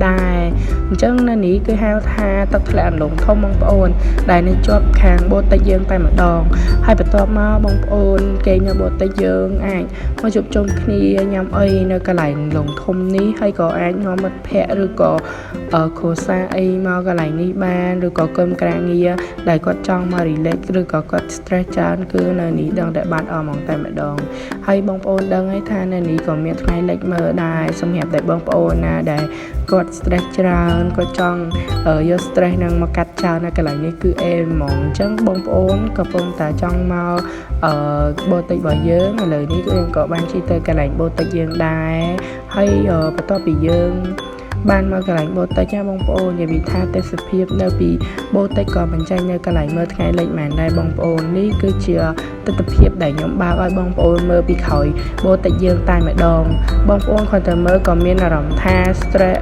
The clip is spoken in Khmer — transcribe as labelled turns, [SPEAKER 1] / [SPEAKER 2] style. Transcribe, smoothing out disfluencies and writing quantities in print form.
[SPEAKER 1] ដែរអញ្ចឹងនៅនេះគឺហៅថាទឹកធ្លាក់អន្លង់ធំបងប្អូនដែលនៅជាប់ខាងបូតិចយើងតែម្ដងហើយបន្ទាប់មកបងប្អូនគេនៅបូតិចយើងអាចមកជួបជុំគ្នាញ៉ាំអីនៅកន្លែងលងធំនេះហើយក៏អាចនាំមិត្តភ័ក្តិឬក៏គ្រួសារអីមកកន្លែងនេះបានឬក៏ក្រុមការងារដែលគាត់ចង់មក relax ឬក៏គាត់ stress ច្រើនគឺនៅនេះដឹងតែបាត់អស់ហ្មងតែម្ដងហើយបងប្អូនដឹងហើយថានៅនេះក៏មានថ្ងៃលិចមើលដែរសម្រាប់តែបងប្អូនណាដែលគាត់ stress ច្រើនគាត់ចង់យក stress នឹងមកកាត់ចោលនៅកន្លែងនេះគឺអេហ្មងអញ្ចឹងបងប្អូនកំពុងតែចង់មកបូតិចរបស់យើងឥឡូវនេះយើងក៏បានជិះទៅកន្លែងបូតិចយើងដែរហើយបន្ទាប់ពីយើងបានមកកន្លែងបូតិចណាបងប្អូននិយាយថាទេសភាពនៅពីបូតិចក៏បញ្ចេញនៅកន្លែងមើលថ្ងៃលិចមែនដែរបងប្អូននេះគឺជាទស្សនវិជ្ជាដែលខ្ញុំបើកឲ្យបងប្អូនមើលពីក្រោយបូតិចយើងតែម្ដងបងប្អូនគាត់ទៅមើលក៏មានអារម្មណ៍ថា stress